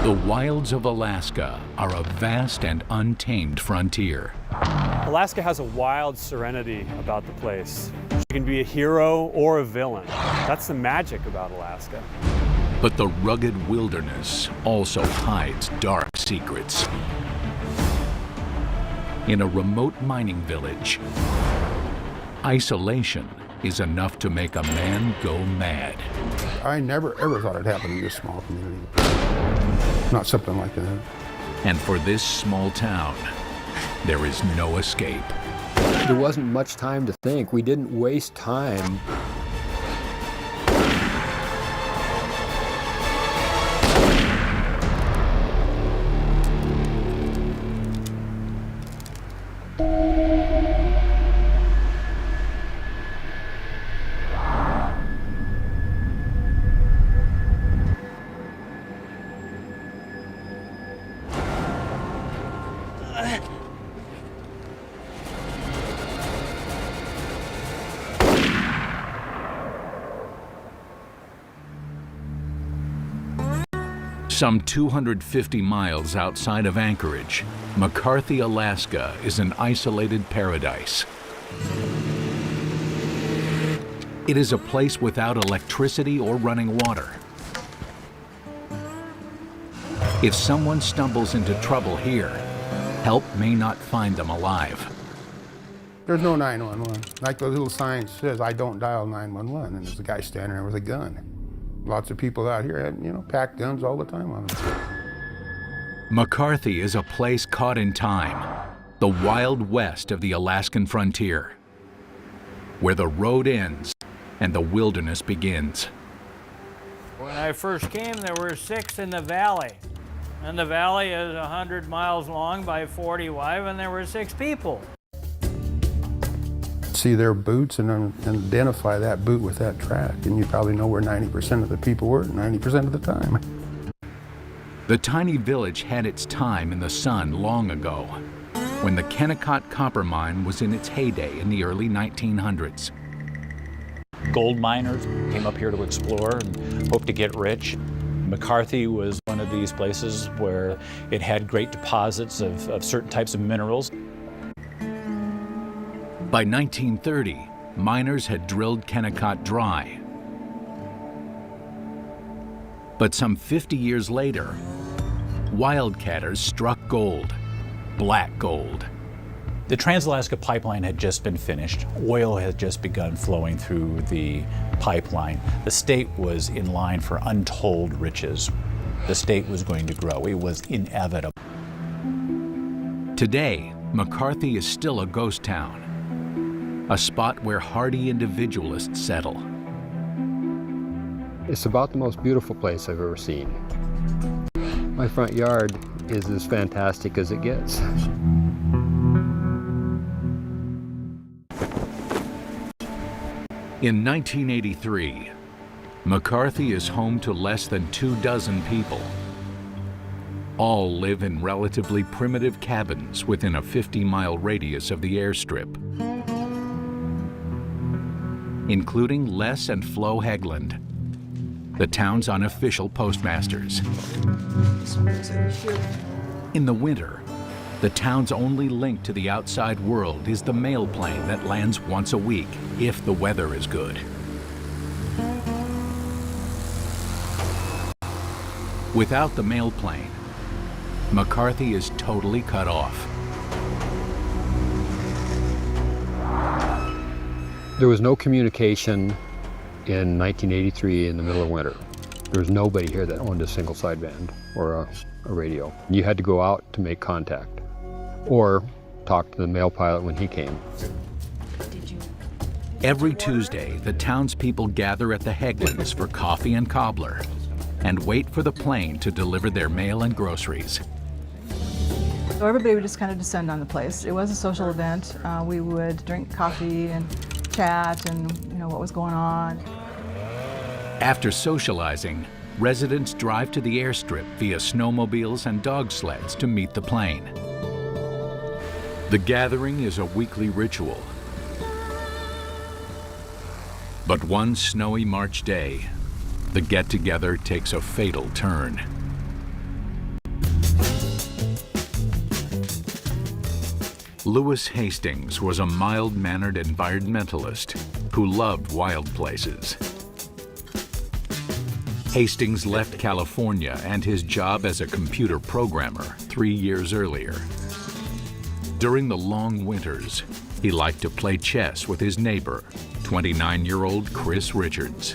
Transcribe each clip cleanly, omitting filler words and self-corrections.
The wilds of Alaska are a vast and untamed frontier. Alaska has a wild serenity about the place. You can be a hero or a villain. That's the magic about Alaska. But the rugged wilderness also hides dark secrets. In a remote mining village, isolation is enough to make a man go mad. I never ever thought it'd happen in this small community. Not something like that. And for this small town, there is no escape. There wasn't much time to think. We didn't waste time. Some 250 miles outside of Anchorage, McCarthy, Alaska is an isolated paradise. It is a place without electricity or running water. If someone stumbles into trouble here, help may not find them alive. There's no 911. Like the little sign says, I don't dial 911, and there's a guy standing there with a gun. Lots of people out here have, pack guns all the time on them. McCarthy is a place caught in time, the wild west of the Alaskan frontier, where the road ends and the wilderness begins. When I first came, there were 6 in the valley. And the valley is 100 miles long by 40 wide, and there were 6 people. See their boots and identify that boot with that track, and you probably know where 90% of the people were 90% of the time. The tiny village had its time in the sun long ago, when the Kennecott copper mine was in its heyday in the early 1900s. Gold miners came up here to explore and hope to get rich. McCarthy was one of these places where it had great deposits of certain types of minerals. By 1930, miners had drilled Kennecott dry. But some 50 years later, wildcatters struck gold, black gold. The Trans-Alaska Pipeline had just been finished. Oil had just begun flowing through the pipeline. The state was in line for untold riches. The state was going to grow. It was inevitable. Today, McCarthy is still a ghost town, a spot where hardy individualists settle. It's about the most beautiful place I've ever seen. My front yard is as fantastic as it gets. In 1983, McCarthy is home to less than 24 people. All live in relatively primitive cabins within a 50-mile radius of the airstrip, including Les and Flo Hegland, the town's unofficial postmasters. In the winter, the town's only link to the outside world is the mail plane that lands once a week, if the weather is good. Without the mail plane, McCarthy is totally cut off. There was no communication in 1983 in the middle of winter. There was nobody here that owned a single sideband or a radio. You had to go out to make contact or talk to the mail pilot when he came. Every Tuesday, the townspeople gather at the Heglands for coffee and cobbler and wait for the plane to deliver their mail and groceries. So everybody would just kind of descend on the place. It was a social event. We would drink coffee and chat and what was going on. After socializing, residents drive to the airstrip via snowmobiles and dog sleds to meet the plane. The gathering is a weekly ritual. But one snowy March day, the get-together takes a fatal turn. Lewis Hastings was a mild-mannered environmentalist who loved wild places. Hastings left California and his job as a computer programmer 3 years earlier. During the long winters, he liked to play chess with his neighbor, 29-year-old Chris Richards.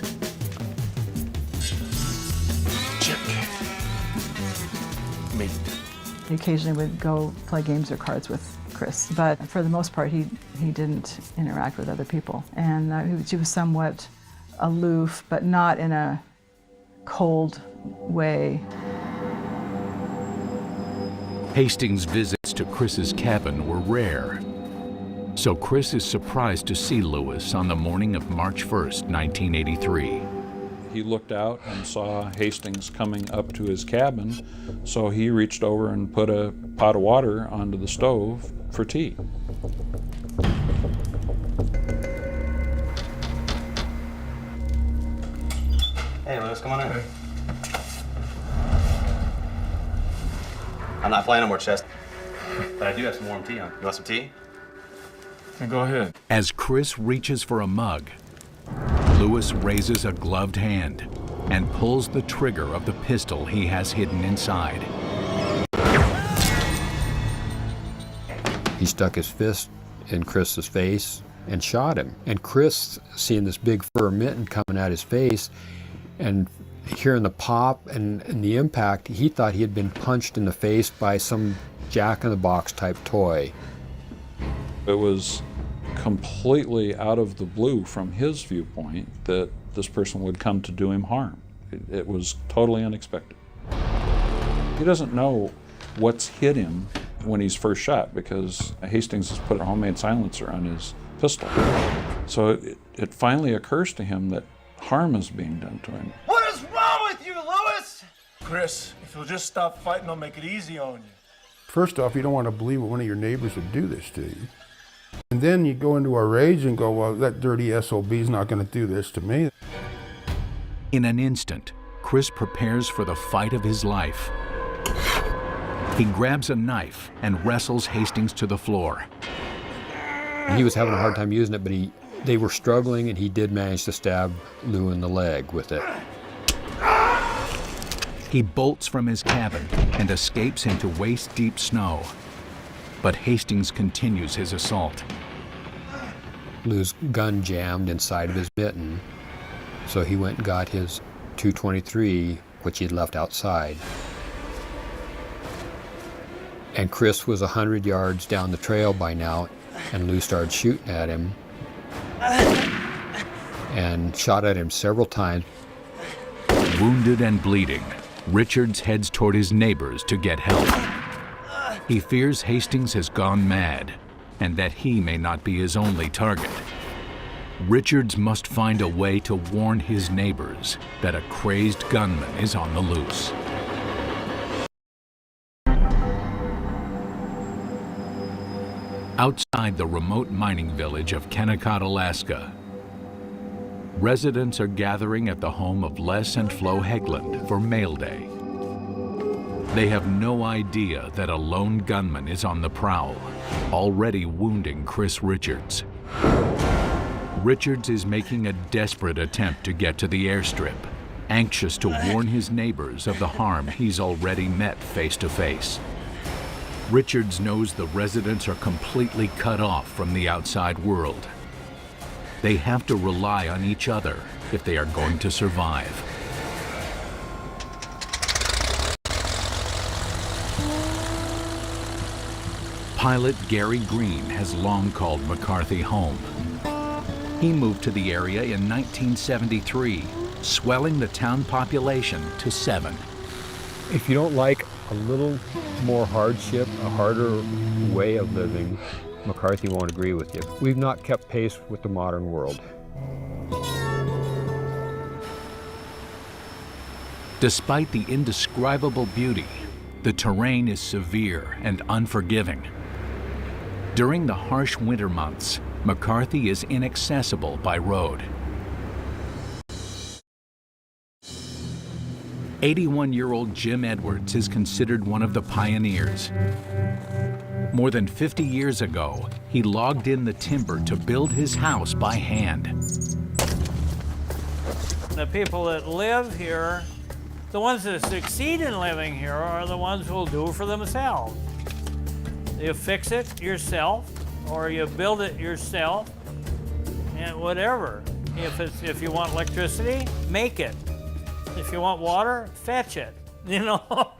He occasionally would go play games or cards with Chris, but for the most part, he didn't interact with other people. And he was somewhat aloof, but not in a cold way. Hastings' visits to Chris's cabin were rare, so Chris is surprised to see Lewis on the morning of March 1st, 1983. He looked out and saw Hastings coming up to his cabin, so he reached over and put a pot of water onto the stove for tea. Hey, Lewis, come on in. I'm not playing no more chess, but I do have some warm tea on. You want some tea? Go ahead. As Chris reaches for a mug, Lewis raises a gloved hand and pulls the trigger of the pistol he has hidden inside. He stuck his fist in Chris's face and shot him. And Chris, seeing this big fur mitten coming at his face and hearing the pop and the impact, he thought he had been punched in the face by some jack-in-the-box type toy. It was completely out of the blue from his viewpoint that this person would come to do him harm. It was totally unexpected. He doesn't know what's hit him when he's first shot because Hastings has put a homemade silencer on his pistol. So it finally occurs to him that harm is being done to him. What is wrong with you, Lewis? Chris, if you'll just stop fighting, I'll make it easy on you. First off, you don't want to believe that one of your neighbors would do this to you. And then you go into a rage and go, well, that dirty SOB's not going to do this to me. In an instant, Chris prepares for the fight of his life. He grabs a knife and wrestles Hastings to the floor. He was having a hard time using it, but they were struggling, and he did manage to stab Lou in the leg with it. He bolts from his cabin and escapes into waist-deep snow. But Hastings continues his assault. Lou's gun jammed inside of his mitten, so he went and got his .223, which he'd left outside. And Chris was 100 yards down the trail by now, and Lou started shooting at him and shot at him several times. Wounded and bleeding, Richards heads toward his neighbors to get help. He fears Hastings has gone mad and that he may not be his only target. Richards must find a way to warn his neighbors that a crazed gunman is on the loose. Outside the remote mining village of Kennecott, Alaska, residents are gathering at the home of Les and Flo Hegland for Mail Day. They have no idea that a lone gunman is on the prowl, already wounding Chris Richards. Richards is making a desperate attempt to get to the airstrip, anxious to warn his neighbors of the harm he's already met face to face. Richards knows the residents are completely cut off from the outside world. They have to rely on each other if they are going to survive. Pilot Gary Green has long called McCarthy home. He moved to the area in 1973, swelling the town population to 7. If you don't like a little more hardship, a harder way of living, McCarthy won't agree with you. We've not kept pace with the modern world. Despite the indescribable beauty, the terrain is severe and unforgiving. During the harsh winter months, McCarthy is inaccessible by road. 81-year-old Jim Edwards is considered one of the pioneers. More than 50 years ago, he logged in the timber to build his house by hand. The people that live here, the ones that succeed in living here are the ones who will do it for themselves. You fix it yourself, or you build it yourself, and whatever. If you want electricity, make it. If you want water, fetch it, you know?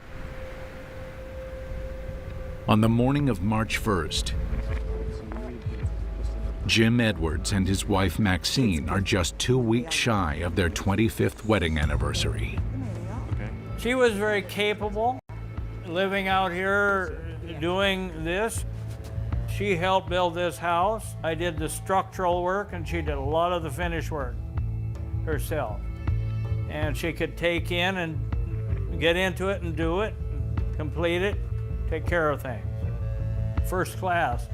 On the morning of March 1st, Jim Edwards and his wife Maxine are just 2 weeks shy of their 25th wedding anniversary. She was very capable, living out here, doing this. She helped build this house. I did the structural work, and she did a lot of the finish work herself. And she could take in and get into it and do it, and complete it, take care of things. First class.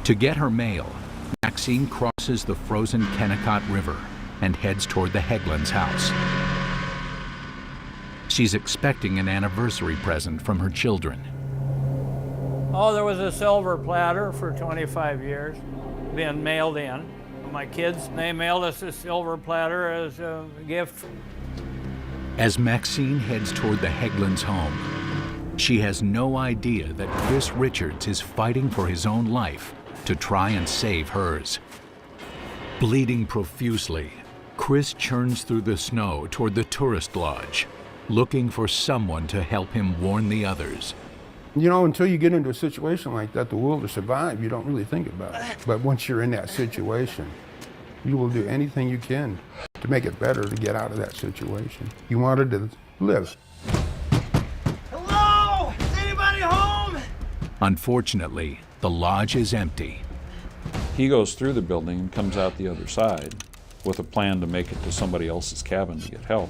To get her mail, Maxine crosses the frozen Kennecott River and heads toward the Hegland's house. She's expecting an anniversary present from her children. Oh, there was a silver platter for 25 years, being mailed in. My kids, they mailed us a silver platter as a gift. As Maxine heads toward the Hegland's home, she has no idea that Chris Richards is fighting for his own life to try and save hers. Bleeding profusely, Chris churns through the snow toward the tourist lodge, looking for someone to help him warn the others. You know, until you get into a situation like that, the will to survive, you don't really think about it. But once you're in that situation, you will do anything you can to make it better to get out of that situation. You wanted to live. Hello? Is anybody home? Unfortunately, the lodge is empty. He goes through the building and comes out the other side with a plan to make it to somebody else's cabin to get help.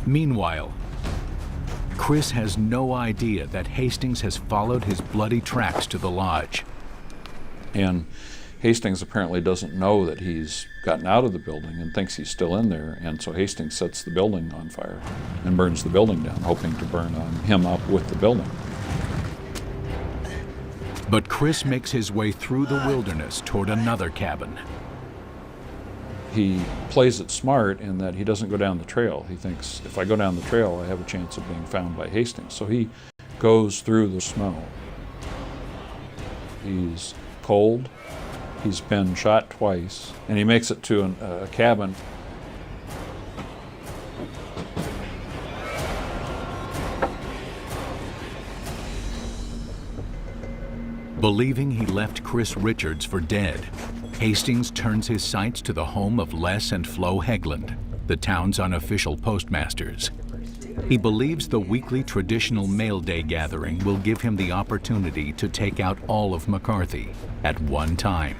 Meanwhile, Chris has no idea that Hastings has followed his bloody tracks to the lodge. And Hastings apparently doesn't know that he's gotten out of the building and thinks he's still in there, and so Hastings sets the building on fire and burns the building down, hoping to burn him up with the building. But Chris makes his way through the wilderness toward another cabin. He plays it smart in that he doesn't go down the trail. He thinks, if I go down the trail, I have a chance of being found by Hastings. So he goes through the snow. He's cold, he's been shot twice, and he makes it to a cabin. Believing he left Chris Richards for dead, Hastings turns his sights to the home of Les and Flo Hegland, the town's unofficial postmasters. He believes the weekly traditional mail day gathering will give him the opportunity to take out all of McCarthy at one time.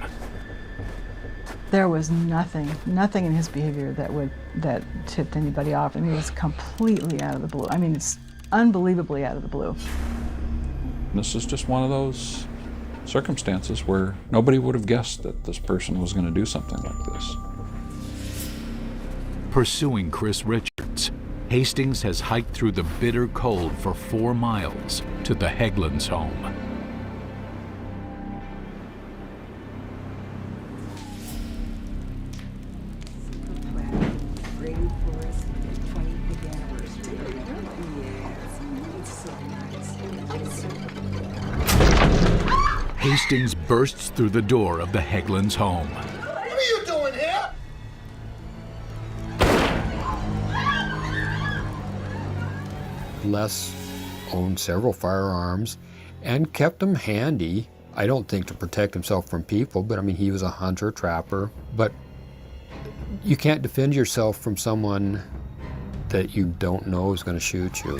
There was nothing in his behavior that tipped anybody off. I mean, it was completely out of the blue. I mean, it's unbelievably out of the blue. This is just one of those circumstances where nobody would have guessed that this person was going to do something like this. Pursuing Chris Richards, Hastings has hiked through the bitter cold for 4 miles to the Hegland's home. Hastings bursts through the door of the Hegland's home. What are you doing here? Les owned several firearms and kept them handy. I don't think to protect himself from people, but I mean, he was a hunter, trapper. But you can't defend yourself from someone that you don't know is going to shoot you.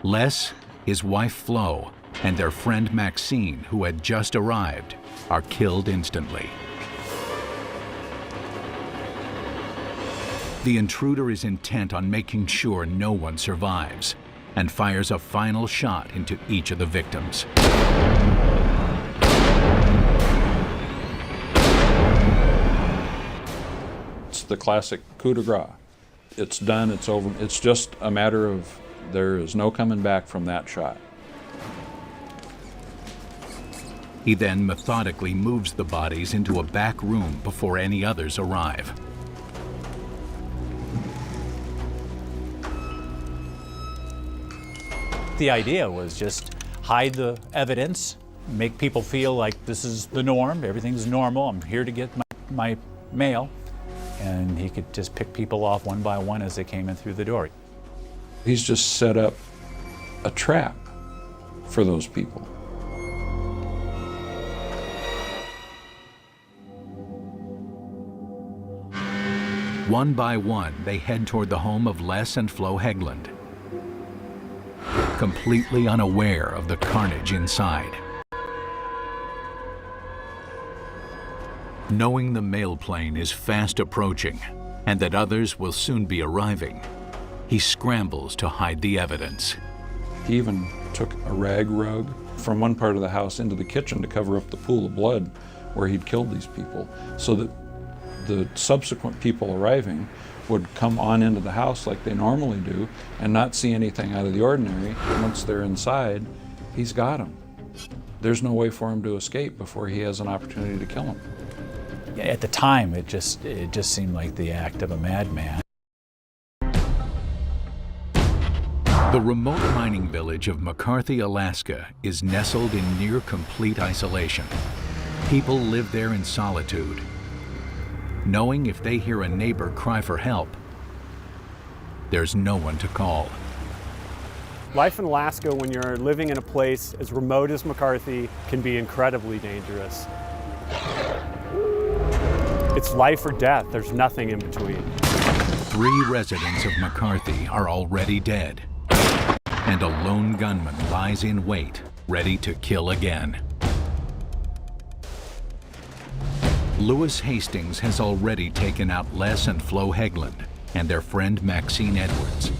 Les, his wife Flo, and their friend Maxine, who had just arrived, are killed instantly. The intruder is intent on making sure no one survives and fires a final shot into each of the victims. the classic coup de grace. It's done, it's over. It's just a matter of there is no coming back from that shot. He then methodically moves the bodies into a back room before any others arrive. The idea was just hide the evidence, make people feel like this is the norm, everything's normal, I'm here to get my mail, and he could just pick people off one by one as they came in through the door. He's just set up a trap for those people. One by one, they head toward the home of Les and Flo Hegland, completely unaware of the carnage inside. Knowing the mail plane is fast approaching and that others will soon be arriving, he scrambles to hide the evidence. He even took a rag rug from one part of the house into the kitchen to cover up the pool of blood where he'd killed these people, so that the subsequent people arriving would come on into the house like they normally do and not see anything out of the ordinary. Once they're inside, he's got them. There's no way for him to escape before he has an opportunity to kill them. At the time, it just seemed like the act of a madman. The remote mining village of McCarthy, Alaska is nestled in near complete isolation. People live there in solitude, knowing if they hear a neighbor cry for help, there's no one to call. Life in Alaska, when you're living in a place as remote as McCarthy, can be incredibly dangerous. It's life or death. There's nothing in between. 3 residents of McCarthy are already dead, and a lone gunman lies in wait, ready to kill again. Lewis Hastings has already taken out Les and Flo Hegland and their friend Maxine Edwards,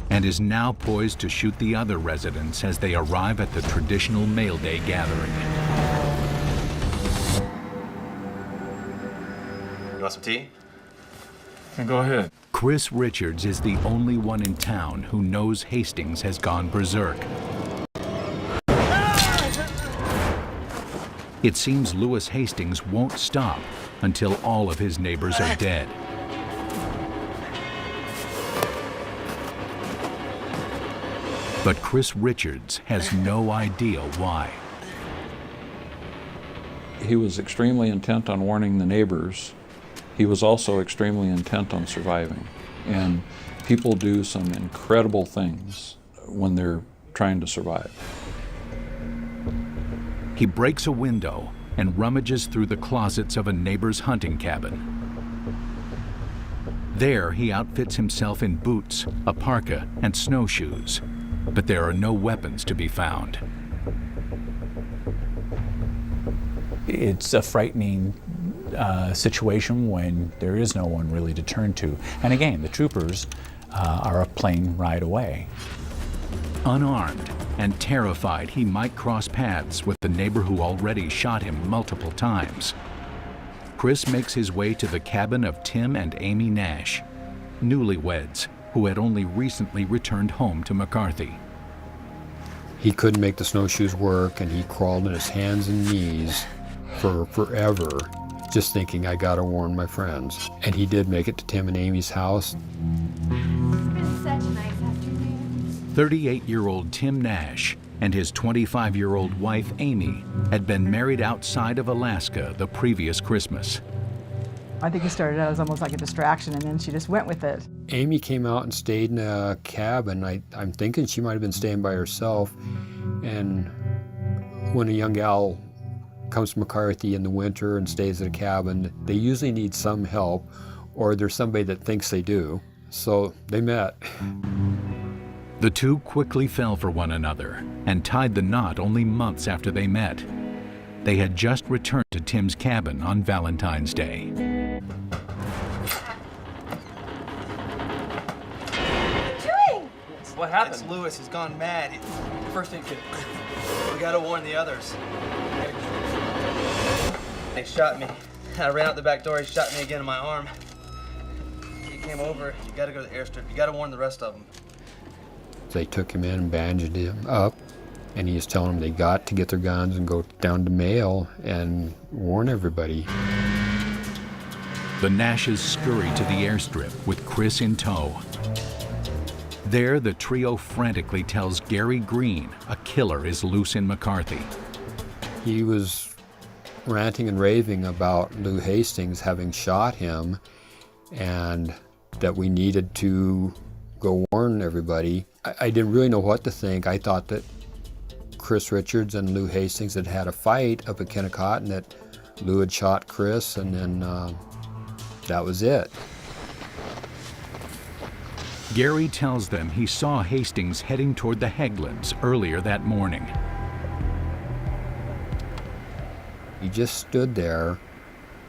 and is now poised to shoot the other residents as they arrive at the traditional mail day gathering. You want some tea? Go ahead. Chris Richards is the only one in town who knows Hastings has gone berserk. It seems Lewis Hastings won't stop until all of his neighbors are dead. But Chris Richards has no idea why. He was extremely intent on warning the neighbors. He was also extremely intent on surviving. And people do some incredible things when they're trying to survive. He breaks a window and rummages through the closets of a neighbor's hunting cabin. There, he outfits himself in boots, a parka, and snowshoes, but there are no weapons to be found. It's a frightening situation when there is no one really to turn to. And again, the troopers are a plane ride away. Unarmed and terrified he might cross paths with the neighbor who already shot him multiple times, Chris makes his way to the cabin of Tim and Amy Nash, newlyweds who had only recently returned home to McCarthy. He couldn't make the snowshoes work, and he crawled on his hands and knees for forever, just thinking, I gotta warn my friends. And he did make it to Tim and Amy's house. It's such a nice afternoon. 38-year-old Tim Nash and his 25-year-old wife Amy had been married outside of Alaska the previous Christmas. I think it started out as almost like a distraction, and then she just went with it. Amy came out and stayed in a cabin. I'm thinking she might have been staying by herself. And when a young gal comes to McCarthy in the winter and stays at a cabin, they usually need some help, or there's somebody that thinks they do. So they met. The two quickly fell for one another and tied the knot only months after they met. They had just returned to Tim's cabin on Valentine's Day. What happened? It's Lewis. He's gone mad. First aid kit. We gotta warn the others. They shot me. I ran out the back door. He shot me again in my arm. He came over. You got to go to the airstrip. You got to warn the rest of them. They took him in and bandaged him up, and he was telling them they got to get their guns and go down to Mail and warn everybody. The Nashes scurry to the airstrip with Chris in tow. There, the trio frantically tells Gary Green a killer is loose in McCarthy. He was ranting and raving about Lou Hastings having shot him and that we needed to go warn everybody. I didn't really know what to think. I thought that Chris Richards and Lou Hastings had had a fight up at Kennecott and that Lou had shot Chris, and then that was it. Gary tells them he saw Hastings heading toward the Heglands earlier that morning. He just stood there,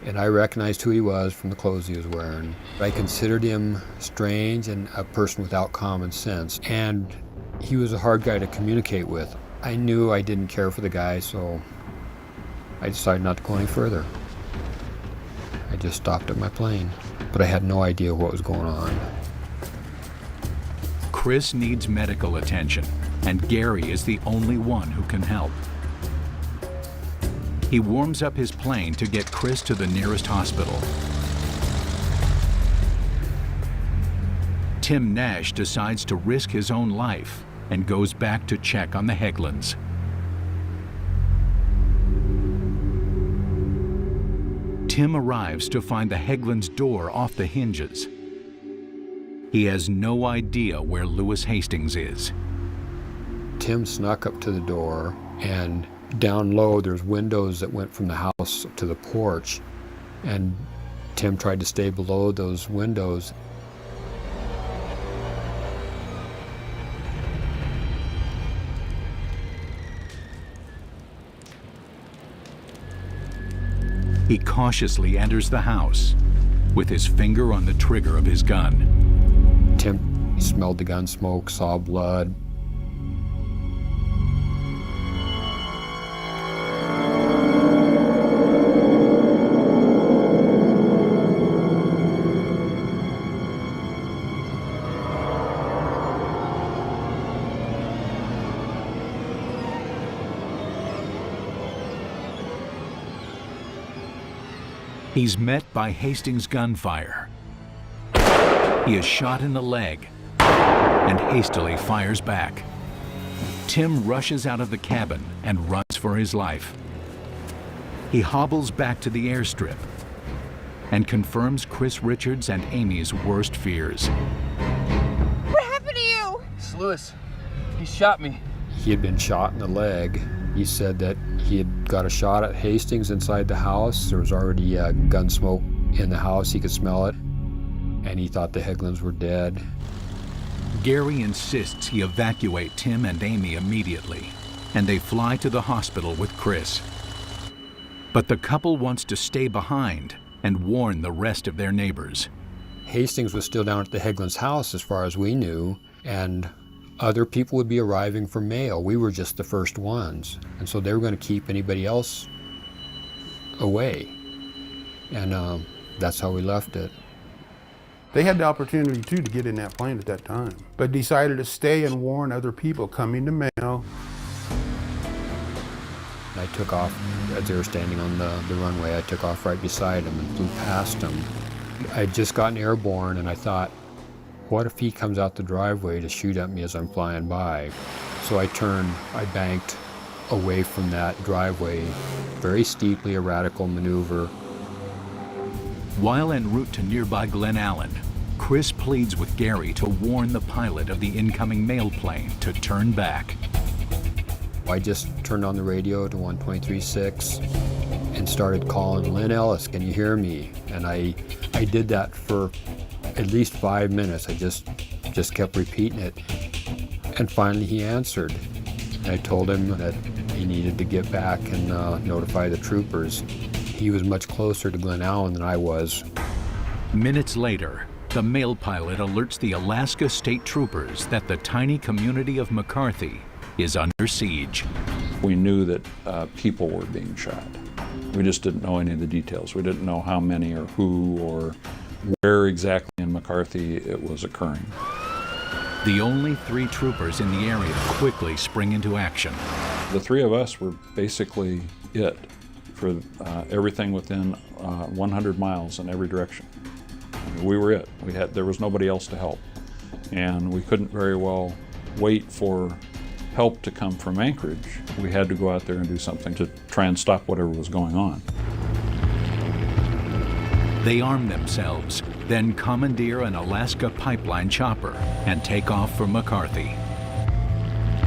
and I recognized who he was from the clothes he was wearing. I considered him strange and a person without common sense, and he was a hard guy to communicate with. I knew I didn't care for the guy, so I decided not to go any further. I just stopped at my plane, but I had no idea what was going on. Chris needs medical attention, and Gary is the only one who can help. He warms up his plane to get Chris to the nearest hospital. Tim Nash decides to risk his own life and goes back to check on the Heglands. Tim arrives to find the Heglands door off the hinges. He has no idea where Lewis Hastings is. Tim snuck up to the door, and down low there's windows that went from the house to the porch, and Tim tried to stay below those windows. He cautiously enters the house with his finger on the trigger of his gun. Tim smelled the gun smoke, saw blood. He's met by Hastings' gunfire. He is shot in the leg and hastily fires back. Tim rushes out of the cabin and runs for his life. He hobbles back to the airstrip and confirms Chris Richards and Amy's worst fears. What happened to you? It's Lewis. He shot me. He had been shot in the leg. He said that he had got a shot at Hastings inside the house. There was already gun smoke in the house. He could smell it. And he thought the Heglands were dead. Gary insists he evacuate Tim and Amy immediately, and they fly to the hospital with Chris. But the couple wants to stay behind and warn the rest of their neighbors. Hastings was still down at the Heglands house as far as we knew, and other people would be arriving for mail. We were just the first ones, and so they were going to keep anybody else away. And that's how we left it. They had the opportunity too to get in that plane at that time, but decided to stay and warn other people coming to mail. I took off, as they were standing on the runway, I took off right beside them and flew past them. I'd just gotten airborne, and I thought, what if he comes out the driveway to shoot at me as I'm flying by? So I turned, I banked away from that driveway, very steeply, a radical maneuver. While en route to nearby Glen Allen, Chris pleads with Gary to warn the pilot of the incoming mail plane to turn back. I just turned on the radio to 123.6 and started calling, "Lynn Ellis, can you hear me?" And I did that for at least 5 minutes. I just kept repeating it. And finally he answered. I told him that he needed to get back and notify the troopers. He was much closer to Glen Allen than I was. Minutes later, the mail pilot alerts the Alaska State Troopers that the tiny community of McCarthy is under siege. We knew that people were being shot. We just didn't know any of the details. We didn't know how many or who or where exactly in McCarthy it was occurring. The only 3 troopers in the area quickly spring into action. The 3 of us were basically it for everything within 100 miles in every direction. We were it. There was nobody else to help. And we couldn't very well wait for help to come from Anchorage. We had to go out there and do something to try and stop whatever was going on. They arm themselves, then commandeer an Alaska pipeline chopper and take off for McCarthy.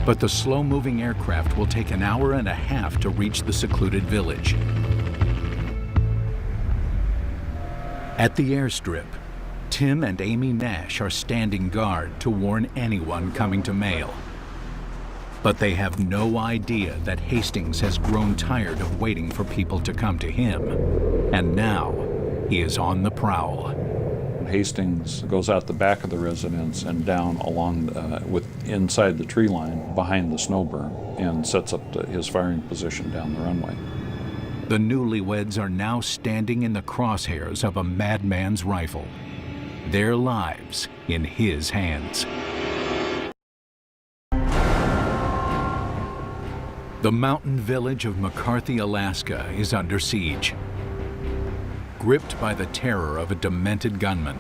But the slow-moving aircraft will take an hour and a half to reach the secluded village. At the airstrip, Tim and Amy Nash are standing guard to warn anyone coming to mail. But they have no idea that Hastings has grown tired of waiting for people to come to him, and now he is on the prowl. Hastings goes out the back of the residence and down along inside the tree line behind the snow berm and sets up his firing position down the runway. The newlyweds are now standing in the crosshairs of a madman's rifle, their lives in his hands. The mountain village of McCarthy, Alaska is under siege, gripped by the terror of a demented gunman.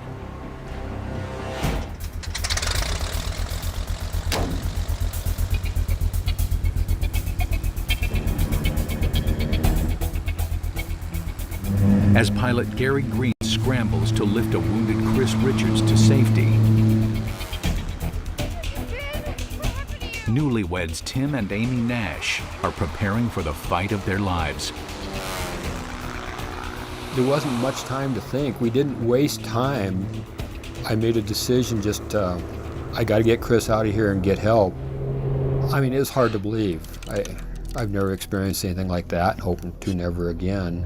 As pilot Gary Green scrambles to lift a wounded Chris Richards to safety, newlyweds Tim and Amy Nash are preparing for the fight of their lives. There wasn't much time to think. We didn't waste time. I made a decision I got to get Chris out of here and get help. I mean, it was hard to believe. I've never experienced anything like that, hoping to never again.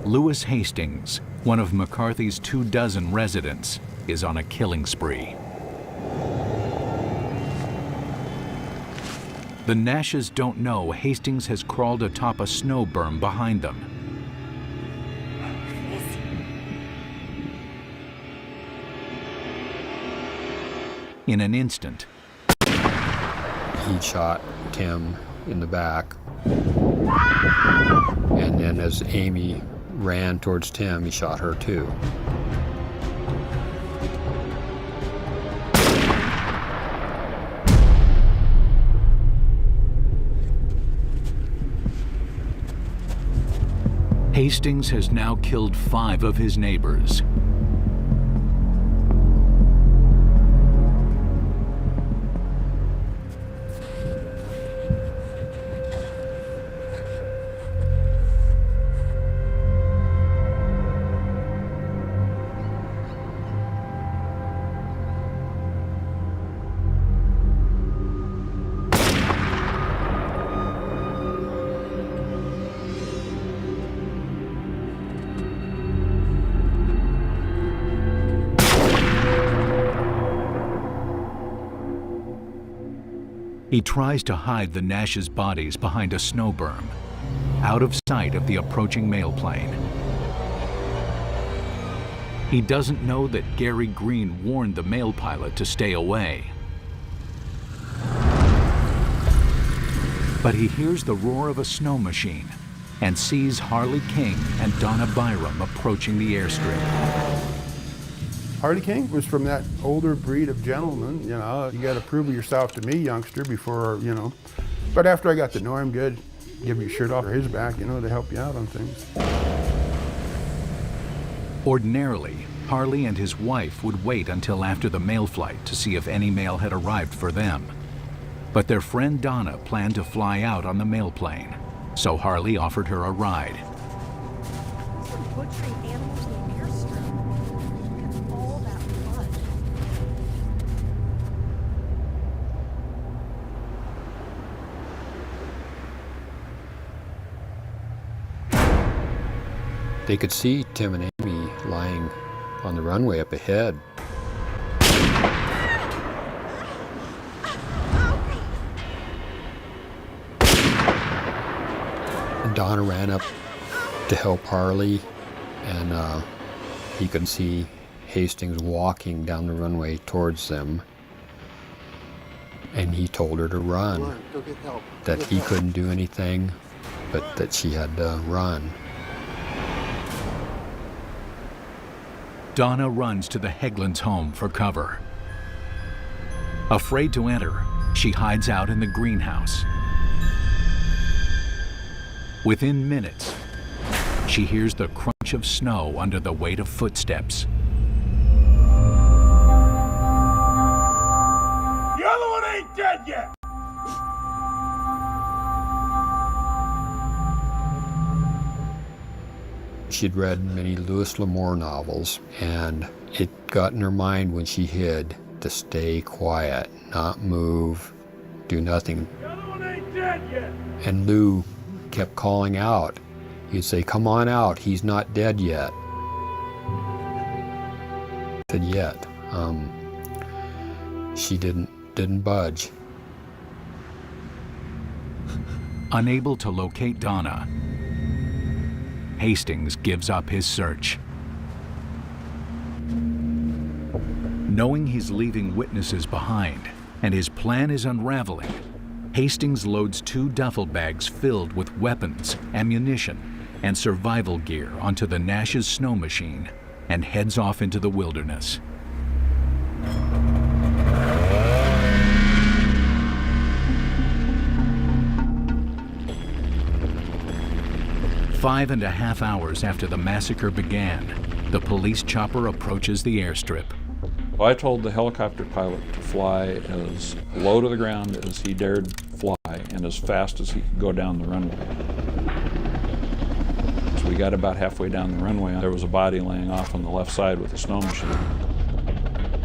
Lewis Hastings, one of McCarthy's 24 residents, is on a killing spree. The Nashes don't know Hastings has crawled atop a snow berm behind them. In an instant, He shot Tim in the back. And then as Amy ran towards Tim, he shot her too. Hastings has now killed 5 of his neighbors. He tries to hide the Nash's bodies behind a snow berm, out of sight of the approaching mail plane. He doesn't know that Gary Green warned the mail pilot to stay away. But he hears the roar of a snow machine and sees Harley King and Donna Byram approaching the airstrip. Harley King was from that older breed of gentleman, you know. You got to prove yourself to me, youngster, before, you know. But after I got to know him good, give your shirt off his back, you know, to help you out on things. Ordinarily, Harley and his wife would wait until after the mail flight to see if any mail had arrived for them. But their friend Donna planned to fly out on the mail plane, so Harley offered her a ride. They could see Tim and Amy lying on the runway up ahead. Donna ran up to help Harley, and he could see Hastings walking down the runway towards them. And he told her to run, Go get help. that he couldn't do anything, but that she had to run. Donna runs to the Hegland's home for cover. Afraid to enter, she hides out in the greenhouse. Within minutes, she hears the crunch of snow under the weight of footsteps. The other one ain't dead yet! She'd read many Louis L'Amour novels, and it got in her mind when she hid to stay quiet, not move, do nothing. The other one ain't dead yet! And Lou kept calling out. He'd say, "Come on out, he's not dead yet." Said yet. She didn't budge. Unable to locate Donna, Hastings gives up his search. Knowing he's leaving witnesses behind and his plan is unraveling, Hastings loads 2 duffel bags filled with weapons, ammunition, and survival gear onto the Nash's snow machine and heads off into the wilderness. Five and a half hours after the massacre began, the police chopper approaches the airstrip. I told the helicopter pilot to fly as low to the ground as he dared fly and as fast as he could go down the runway. So we got about halfway down the runway. There was a body laying off on the left side with a snow machine.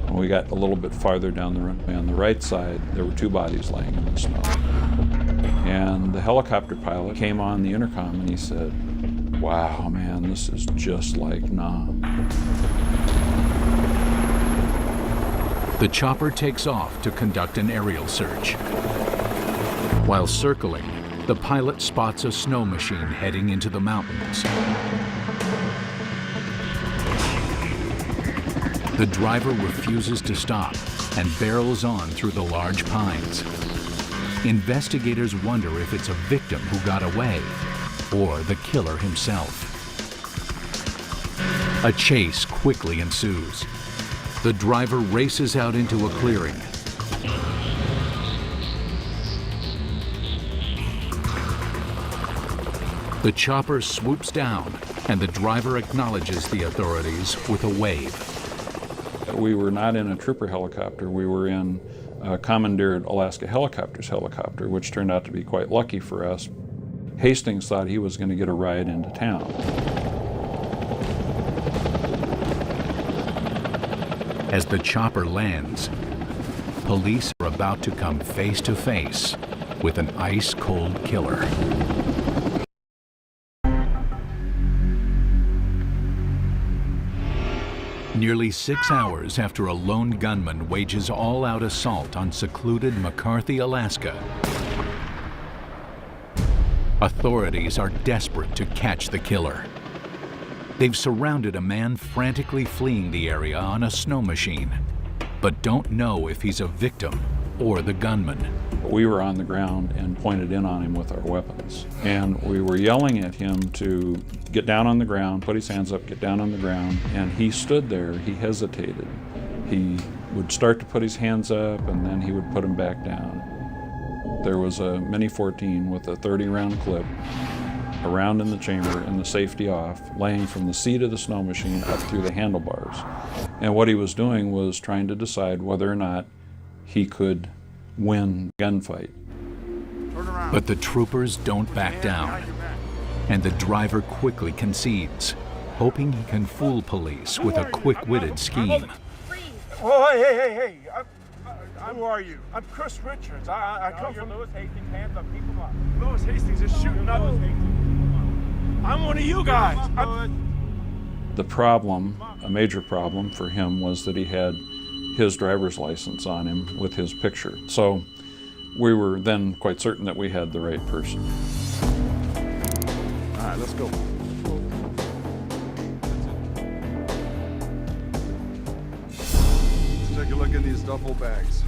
When we got a little bit farther down the runway on the right side, there were 2 bodies laying in the snow. And the helicopter pilot came on the intercom and he said, "Wow, man, this is just like Nam." The chopper takes off to conduct an aerial search. While circling, the pilot spots a snow machine heading into the mountains. The driver refuses to stop and barrels on through the large pines. Investigators wonder if it's a victim who got away or the killer himself. A chase quickly ensues. The driver races out into a clearing. The chopper swoops down, and the driver acknowledges the authorities with a wave. We were not in a trooper helicopter. We were in a commandeered Alaska Helicopters helicopter, which turned out to be quite lucky for us. Hastings thought he was going to get a ride into town. As the chopper lands, police are about to come face to face with an ice-cold killer. Nearly 6 hours after a lone gunman wages all-out assault on secluded McCarthy, Alaska, authorities are desperate to catch the killer. They've surrounded a man frantically fleeing the area on a snow machine, but don't know if he's a victim or the gunman. We were on the ground and pointed in on him with our weapons. And we were yelling at him to get down on the ground, put his hands up, get down on the ground. And he stood there, he hesitated. He would start to put his hands up and then he would put them back down. There was a Mini 14 with a 30-round clip, a round in the chamber and the safety off, laying from the seat of the snow machine up through the handlebars. And what he was doing was trying to decide whether or not he could win the gunfight. But the troopers don't back down, and the driver quickly concedes, hoping he can fool police with a quick-witted scheme. Oh, hey. Who are you? I'm Chris Richards. I come from Louis Hastings. Hands up, keep them up. Louis Hastings is shooting up. I'm one of you guys. The problem, a major problem for him, was that he had his driver's license on him with his picture. So we were then quite certain that we had the right person. right, let's go. Let's take a look in these duffel bags.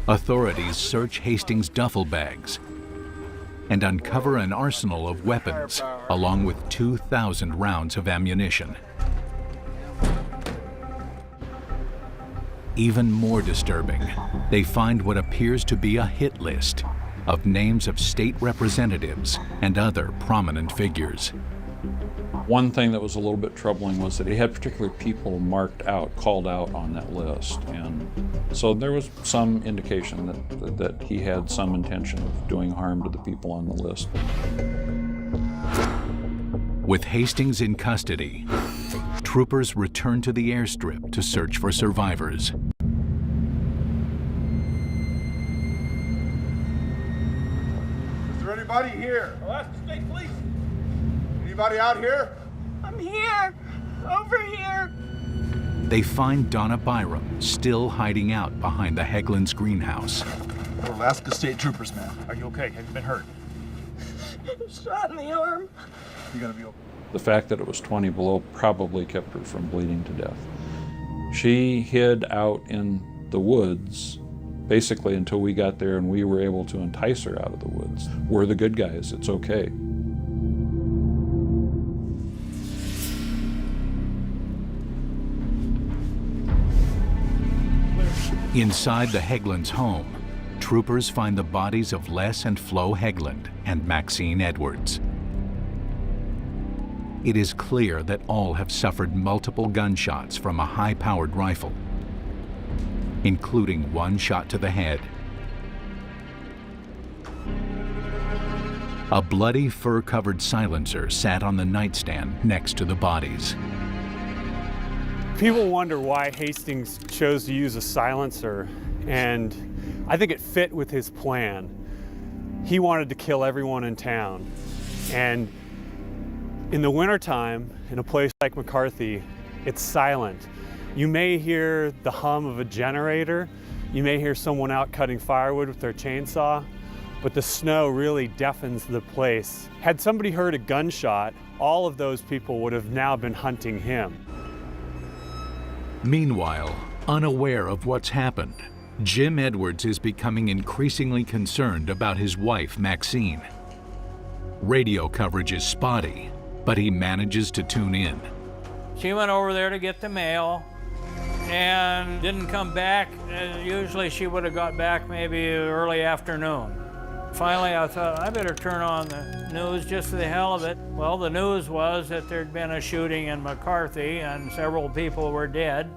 Authorities search Hastings' duffel bags and uncover an arsenal of weapons, along with 2,000 rounds of ammunition. Even more disturbing, they find what appears to be a hit list of names of state representatives and other prominent figures. One thing that was a little bit troubling was that he had particular people marked out, called out on that list. And so there was some indication that he had some intention of doing harm to the people on the list. With Hastings in custody, troopers return to the airstrip to search for survivors. Is there anybody here? Alaskan State Police. Anybody out here? I'm here. Over here. They find Donna Byram still hiding out behind the Hegland's greenhouse. We're Alaska State Troopers, ma'am. Are you okay? Have you been hurt? Shot in the arm. You're gonna be okay. The fact that it was 20 below probably kept her from bleeding to death. She hid out in the woods basically until we got there and we were able to entice her out of the woods. We're the good guys, it's okay. Inside the Hegland's home, troopers find the bodies of Les and Flo Hegland and Maxine Edwards. It is clear that all have suffered multiple gunshots from a high-powered rifle, including one shot to the head. A bloody fur-covered silencer sat on the nightstand next to the bodies. People wonder why Hastings chose to use a silencer, and I think it fit with his plan. He wanted to kill everyone in town, and in the wintertime, in a place like McCarthy, it's silent. You may hear the hum of a generator, you may hear someone out cutting firewood with their chainsaw, but the snow really deafens the place. Had somebody heard a gunshot, all of those people would have now been hunting him. Meanwhile, unaware of what's happened, Jim Edwards is becoming increasingly concerned about his wife, Maxine. Radio coverage is spotty, but he manages to tune in. She went over there to get the mail and didn't come back. Usually she would have got back maybe early afternoon. Finally, I thought, I better turn on the news just for the hell of it. Well, the news was that there'd been a shooting in McCarthy and several people were dead.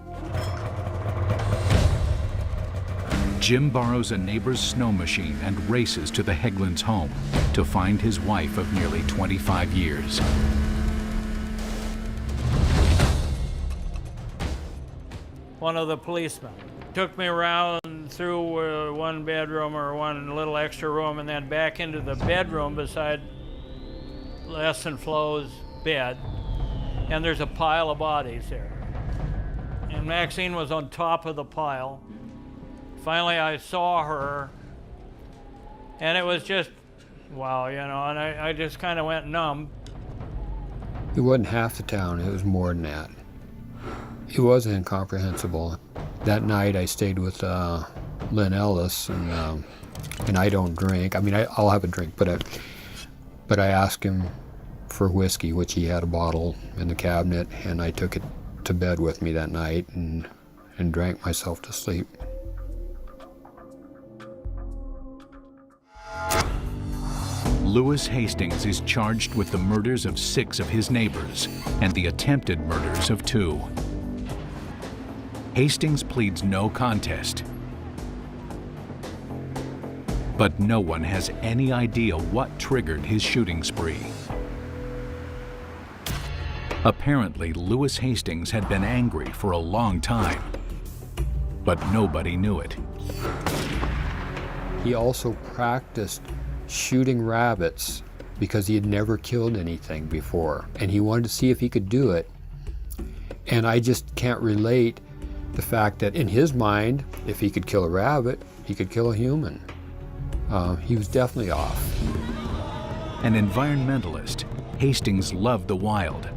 Jim borrows a neighbor's snow machine and races to the Hegland's home to find his wife of nearly 25 years. One of the policemen took me around through one bedroom or one little extra room and then back into the bedroom beside Les and Flo's bed. And there's a pile of bodies there. And Maxine was on top of the pile. Finally, I saw her, and it was just, wow, you know, and I just kind of went numb. It wasn't half the town, it was more than that. It was incomprehensible. That night I stayed with Lynn Ellis, and I don't drink. I mean, I'll have a drink, but I asked him for whiskey, which he had a bottle in the cabinet, and I took it to bed with me that night and drank myself to sleep. Lewis Hastings is charged with the murders of 6 of his neighbors and the attempted murders of 2. Hastings pleads no contest, but no one has any idea what triggered his shooting spree. Apparently, Lewis Hastings had been angry for a long time, but nobody knew it. He also practiced shooting rabbits because he had never killed anything before, and he wanted to see if he could do it. And I just can't relate the fact that in his mind, if he could kill a rabbit, he could kill a human. He was definitely off. An environmentalist, Hastings loved the wild.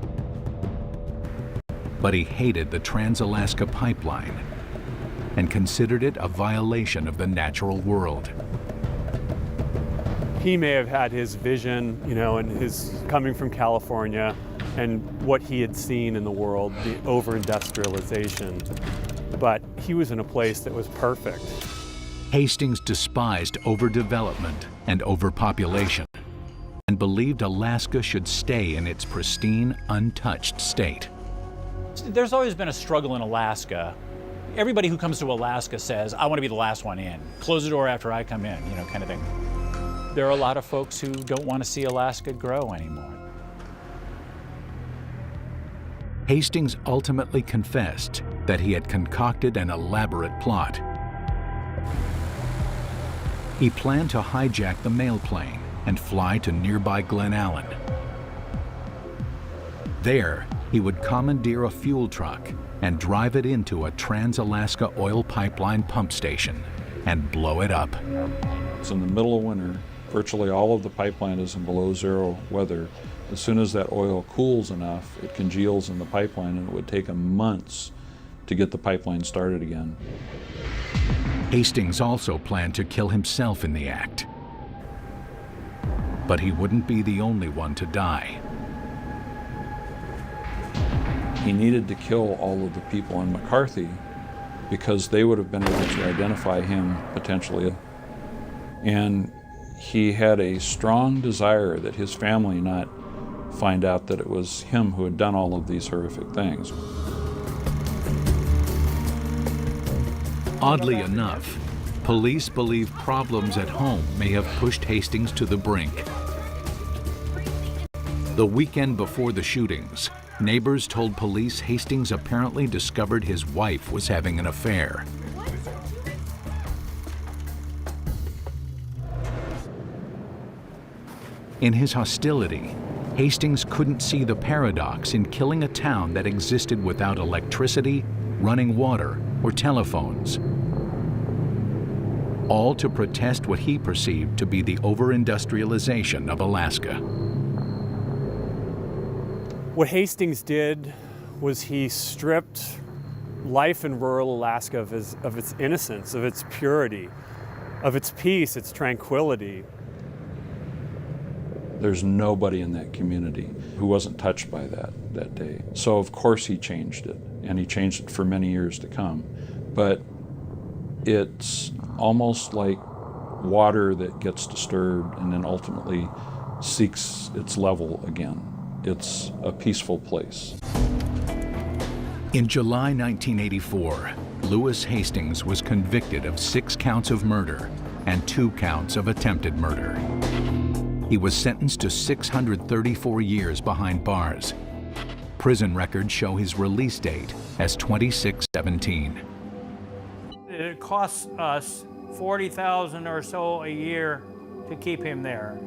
But he hated the Trans-Alaska Pipeline and considered it a violation of the natural world. He may have had his vision, you know, and his coming from California and what he had seen in the world, the over-industrialization, but he was in a place that was perfect. Hastings despised overdevelopment and overpopulation and believed Alaska should stay in its pristine, untouched state. There's always been a struggle in Alaska. Everybody who comes to Alaska says, I want to be the last one in. Close the door after I come in, you know, kind of thing. There are a lot of folks who don't want to see Alaska grow anymore. Hastings ultimately confessed that he had concocted an elaborate plot. He planned to hijack the mail plane and fly to nearby Glen Allen. There, he would commandeer a fuel truck and drive it into a Trans-Alaska oil pipeline pump station and blow it up. It's in the middle of winter. Virtually all of the pipeline is in below zero weather. As soon as that oil cools enough, it congeals in the pipeline, and it would take them months to get the pipeline started again. Hastings also planned to kill himself in the act. But he wouldn't be the only one to die. He needed to kill all of the people in McCarthy because they would have been able to identify him potentially. And he had a strong desire that his family not find out that it was him who had done all of these horrific things. Oddly enough, police believe problems at home may have pushed Hastings to the brink. The weekend before the shootings, neighbors told police Hastings apparently discovered his wife was having an affair. In his hostility, Hastings couldn't see the paradox in killing a town that existed without electricity, running water, or telephones. All to protest what he perceived to be the over-industrialization of Alaska. What Hastings did was he stripped life in rural Alaska of its innocence, of its purity, of its peace, its tranquility. There's nobody in that community who wasn't touched by that day. So of course he changed it, and he changed it for many years to come. But it's almost like water that gets disturbed and then ultimately seeks its level again. It's a peaceful place. In July 1984, Lewis Hastings was convicted of 6 counts of murder and 2 counts of attempted murder. He was sentenced to 634 years behind bars. Prison records show his release date as 2617. It costs us $40,000 or so a year to keep him there.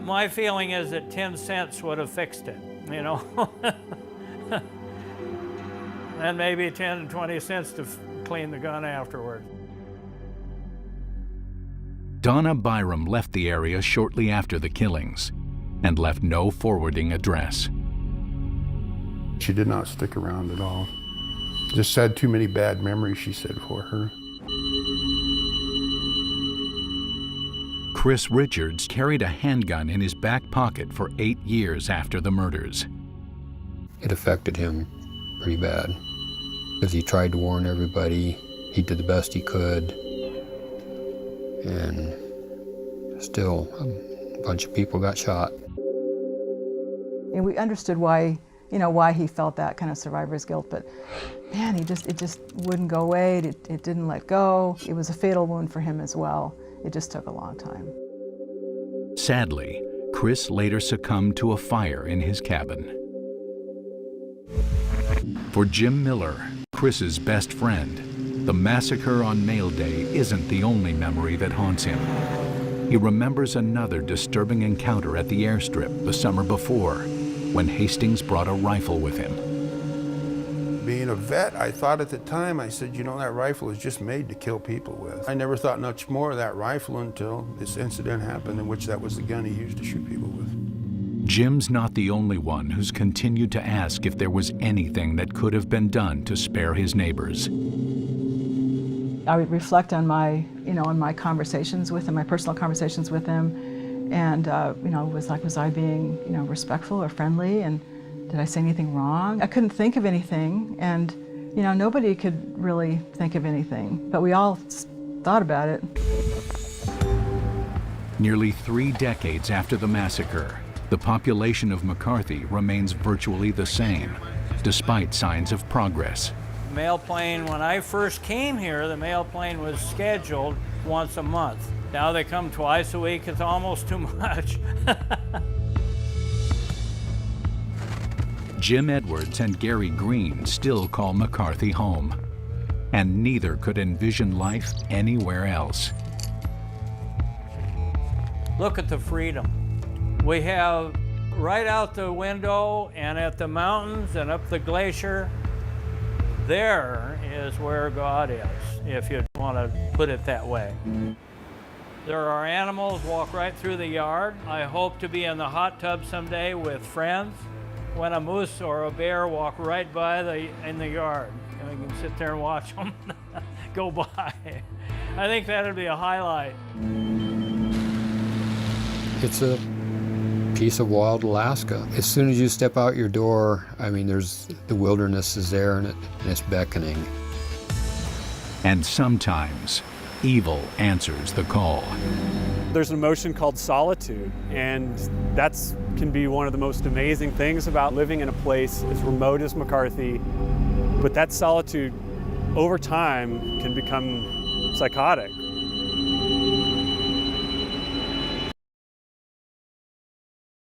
My feeling is that 10 cents would have fixed it, you know? And maybe 10 to 20 cents to clean the gun afterward. Donna Byram left the area shortly after the killings and left no forwarding address. She did not stick around at all. Just had too many bad memories, she said, for her. Chris Richards carried a handgun in his back pocket for 8 years after the murders. It affected him pretty bad because he tried to warn everybody. He did the best he could. And still, a bunch of people got shot. And we understood why, why he felt that kind of survivor's guilt, but man, it just wouldn't go away. It didn't let go. It was a fatal wound for him as well. It just took a long time. Sadly, Chris later succumbed to a fire in his cabin. For Jim Miller, Chris's best friend, the massacre on Mail Day isn't the only memory that haunts him. He remembers another disturbing encounter at the airstrip the summer before, when Hastings brought a rifle with him. Being a vet, I thought at the time, I said, you know, that rifle is just made to kill people with. I never thought much more of that rifle until this incident happened, in which that was the gun he used to shoot people with. Jim's not the only one who's continued to ask if there was anything that could have been done to spare his neighbors. I would reflect on my, on my conversations with him, my personal conversations with him, and was I being, respectful or friendly, and did I say anything wrong? I couldn't think of anything, and nobody could really think of anything, but we all thought about it. Nearly 3 decades after the massacre, the population of McCarthy remains virtually the same, despite signs of progress. Mail plane, when I first came here, the mail plane was scheduled once a month. Now they come twice a week. It's almost too much. Jim Edwards and Gary Green still call McCarthy home, and neither could envision life anywhere else. Look at the freedom. We have right out the window and at the mountains and up the glacier. There is where God is, if you want to put it that way. There are animals walk right through the yard. I hope to be in the hot tub someday with friends when a moose or a bear walk right by in the yard. And we can sit there and watch them go by. I think that'd be a highlight. It's a piece of wild Alaska. As soon as you step out your door, there's the wilderness is there, and it's beckoning. And sometimes evil answers the call. There's an emotion called solitude, and that can be one of the most amazing things about living in a place as remote as McCarthy. But that solitude, over time, can become psychotic